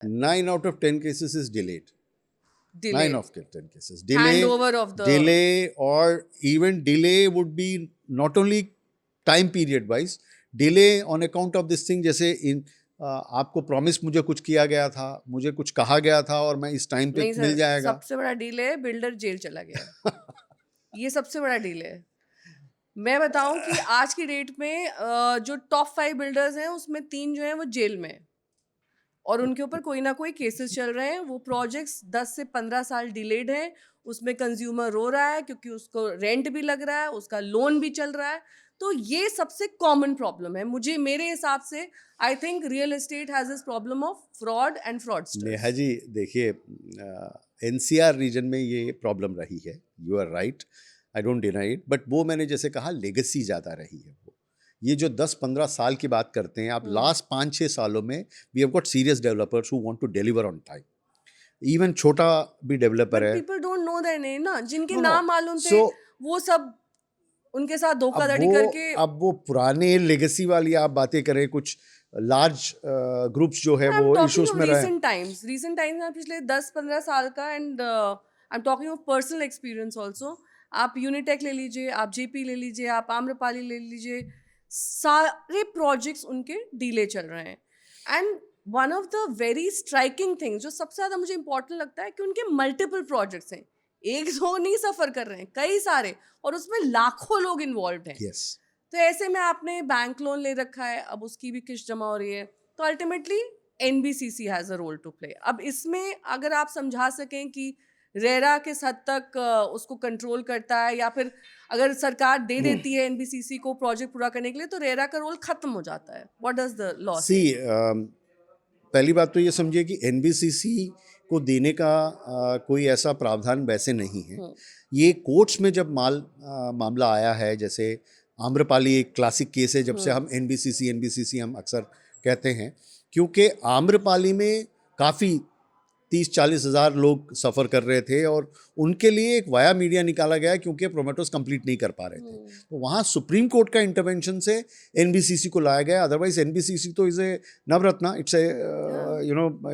9 out of 10 cases is delayed. 9 Delay. of 10 cases. Delay, Handover of the delay, or even delay would be not only time period wise, delay on account of this thing. जैसे आपको promise मुझे कुछ किया गया था, मुझे कुछ कहा गया था और मैं इस टाइम पे नहीं मिल सर, जाएगा. सबसे बड़ा डील है बिल्डर जेल चला गया. ये सबसे बड़ा डील है. मैं बताऊं कि आज की डेट में जो टॉप 5 बिल्डर्स हैं उसमें 3 जो हैं वो जेल में हैं और उनके ऊपर कोई ना कोई केसेस चल रहे हैं. वो प्रोजेक्ट्स 10 से 15 साल डिलेड हैं. उसमें कंज्यूमर रो रहा है क्योंकि उसको रेंट भी लग रहा है, उसका लोन भी चल रहा है. तो ये सबसे कॉमन प्रॉब्लम है मुझे मेरे हिसाब से. I think real estate has this problem of fraud and fraudsters. Neha ji देखिए, एनसीआर रीजन में ये प्रॉब्लम रही है. You are right, I don't deny it. But वो मैंने जैसे कहा, लेगेसी ज़्यादा रही है. वो ये जो 10-15 साल की बात करते हैं आप, लास्ट 5-6 सालों में we have got serious developers who want to deliver on time. Even छोटा भी डेवलपर है. People don't know their name ना, जिनके No, no. नाम मालूम थे So, वो सब उनके साथ धोखाधड़ी करके. अब वो पुराने लेगेसी वाली आप बातें करें, कुछ लार्ज ग्रुप्स जो है वो इश्यूज में रहे. रीसेंट टाइम्स में पिछले 10-15 साल का. And I am talking of personal experience also. आप यूनिटेक ले लीजिए, आप जेपी ले लीजिए, आप आम्रपाली ले लीजिए, सारे प्रोजेक्ट्स उनके डीले चल रहे हैं. And one of the very striking things जो सबसे ज़्यादा मुझे इंपॉर्टेंट लगता है कि उनके मल्टीपल प्रोजेक्ट्स हैं. एक दो नहीं सफ़र कर रहे हैं, कई सारे, और उसमें लाखों लोग इन्वॉल्व हैं. Yes. तो ऐसे में आपने बैंक लोन ले रखा है, अब उसकी भी किस्त जमा हो रही है, तो ultimately NBCC has a role to play. अब इसमें अगर आप समझा सकें कि रेरा किस हद तक उसको कंट्रोल करता है, या फिर अगर सरकार दे देती है एनबीसीसी को प्रोजेक्ट पूरा करने के लिए, तो रेरा का रोल खत्म हो जाता है. व्हाट डज द लॉ से? पहली बात तो ये समझिए कि एनबीसीसी को देने का कोई ऐसा प्रावधान वैसे नहीं है. ये कोर्ट्स में जब मामला आया है, जैसे आम्रपाली एक क्लासिक केस है, जब से हम एनबीसीसी हम अक्सर कहते हैं, क्योंकि आम्रपाली में काफ़ी 30-40 हज़ार लोग सफ़र कर रहे थे और उनके लिए एक वाया मीडिया निकाला गया क्योंकि प्रोमेटोस कंप्लीट नहीं कर पा रहे थे. तो वहाँ सुप्रीम कोर्ट का इंटरवेंशन से एनबीसीसी को लाया गया. अदरवाइज एनबीसीसी तो is a Navratna. It's a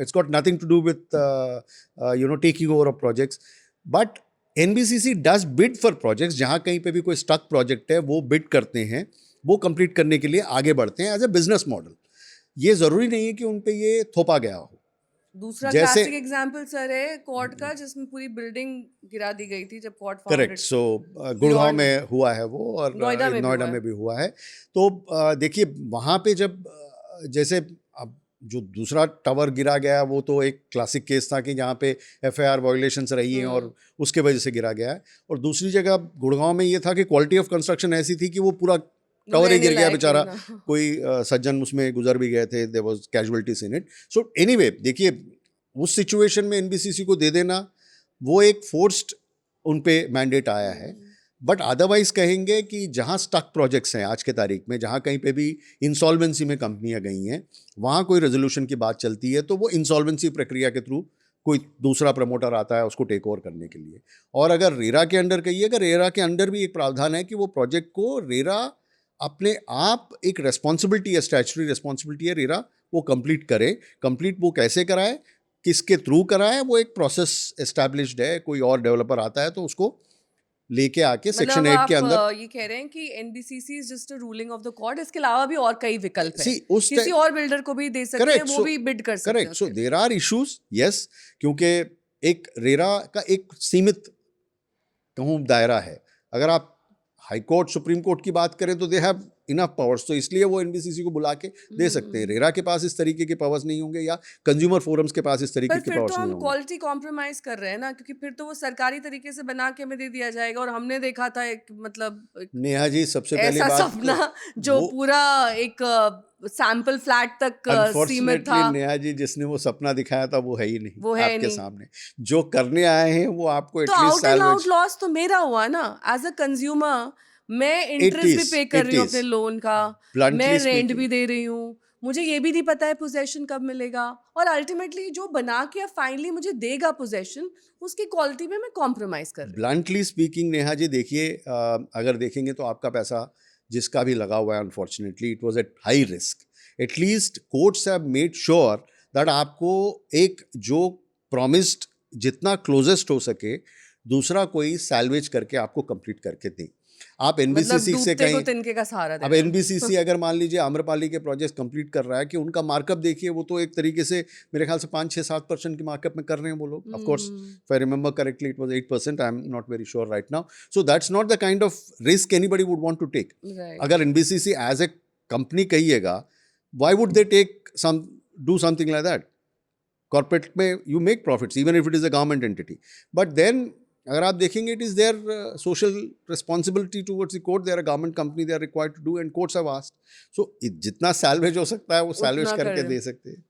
it's got nothing to do with taking over of projects. But NBCC does bid for projects. जहाँ कहीं पे भी कोई स्टक प्रोजेक्ट है वो बिड करते हैं, वो कंप्लीट करने के लिए आगे बढ़ते हैं एज ए बिजनेस मॉडल. ये ज़रूरी नहीं है कि उन पे ये थोपा गया हो. दूसरा क्लासिक एग्जांपल सर है कोर्ट का, जिसमें पूरी बिल्डिंग गिरा दी गई थी जब कोर्ट फाउंडेड. करेक्ट. सो गुड़गांव में हुआ है वो, और नोएडा में भी हुआ है. तो देखिए वहाँ पे जब जैसे अब जो दूसरा टावर गिरा गया वो तो एक क्लासिक केस था कि जहाँ पे एफआईआर वायोलेशंस रही हैं और उसके वजह से गिरा गया है. और दूसरी जगह गुड़गांव में ये था कि क्वालिटी ऑफ कंस्ट्रक्शन ऐसी थी कि वो पूरा टावर ही गिर गया बेचारा. कोई सज्जन उसमें गुजर भी गए थे. There was casualties in it. So anyway देखिए, उस सिचुएशन में एनबीसीसी को दे देना वो एक फोर्स्ड उन पे मैंडेट आया है. बट अदरवाइज कहेंगे कि जहाँ स्टक प्रोजेक्ट्स हैं आज के तारीख में, जहाँ कहीं पे भी इंसॉल्वेंसी में कंपनियां गई हैं, वहाँ कोई रेजोल्यूशन की बात चलती है तो वो इंसॉल्वेंसी प्रक्रिया के थ्रू कोई दूसरा प्रमोटर आता है उसको टेक ओवर करने के लिए. और अगर रेरा के अंडर कहिएगा, रेरा के अंडर भी एक प्रावधान है कि वो प्रोजेक्ट को रेरा अपने आप, एक रेस्पॉन्सिबिलिटी है, स्टैच्यूटरी रेस्पॉन्सिबिलिटी है रेरा, वो कंप्लीट करे. कंप्लीट वो कैसे कराए, किसके थ्रू कराए, वो एक प्रोसेस एस्टैब्लिश्ड है. कोई और डेवलपर आता है तो उसको लेके आके सेक्शन 8 के अंदर. ये कह रहे हैं कि NBCC is just a ruling of the court. इसके अलावा भी और कई विकल्प हैं. किसी और बिल्डर को भी दे सकते हैं, वो भी बिड कर सकते हैं. Correct. So there are issues, yes, क्योंकि एक रेरा का एक सीमित कहूँ दायरा है. अगर आप हाई कोर्ट, सुप्रीम कोर्ट की बात करें तो दे हैव इनफ पावर्स, तो इसलिए वो एनबीसीसी को बुला के दे सकते हैं. रेरा के पास इस तरीके के पावर्स नहीं होंगे, या कंज्यूमर फोरम्स के पास इस तरीके के पावर्स नहीं होंगे. हम क्वालिटी कॉम्प्रोमाइज कर रहे हैं ना, क्योंकि फिर तो वो सरकारी तरीके से बना के हमें दे दिया जाएगा. और हमने देखा था एक, मतलब नेहा जी, सबसे पहली बात सपना जो पूरा एक सैंपल फ्लैट तक सीमित था. नेहा जी, जिसने वो सपना दिखाया था वो है ही नहीं, वो है आपके सामने. जो करने आए हैं वो आपको एटलीस्ट तो आउट लॉस तो मेरा हुआ ना एज अ कंज्यूमर. मैं इंटरेस्ट भी पे कर रही हूँ अपने लोन का, मैं रेंट भी दे रही हूँ, मुझे ये भी नहीं पता है पोजेशन कब मिलेगा. और अल्टीमेटली जो बना के फाइनली मुझे देगा पोजेशन, उसकी क्वालिटी में मैं कॉम्प्रोमाइज कर रही हूँ. ब्लंटली स्पीकिंग नेहा जी, देखिए अगर देखेंगे तो आपका पैसा जिसका भी लगा हुआ है, unfortunately it was at high risk. At least courts have made sure that आपको एक जो प्रॉमिस्ड जितना क्लोजेस्ट हो सके दूसरा कोई सैल्वेज करके आपको कंप्लीट करके दे। आप मतलब एनबीसीसी से डूबते को कहीं, तिनके का सहारा अब देना। एनबीसीसी अगर मान लीजिए आम्रपाली के प्रोजेक्ट कंप्लीट कर रहा है कि उनका मार्कअप देखिए, वो तो एक तरीके से मेरे ख्याल से 5-6-7% की मार्कअप में कर रहे हैं वो लोग। Of course if I remember correctly it was 8%, I am not very sure right now. So that's not the kind of risk anybody would want to take. Right. अगर एनबीसीसी एज ए कंपनी कहिएगा, why would they take do something like that? Corporate में you make profits even if it is a government entity, but then अगर आप देखेंगे it is their social responsibility towards the court, they are a government company, they are required to do, and courts have asked. So जितना salvage हो सकता है वो salvage उतना करके कर दे सकते हैं।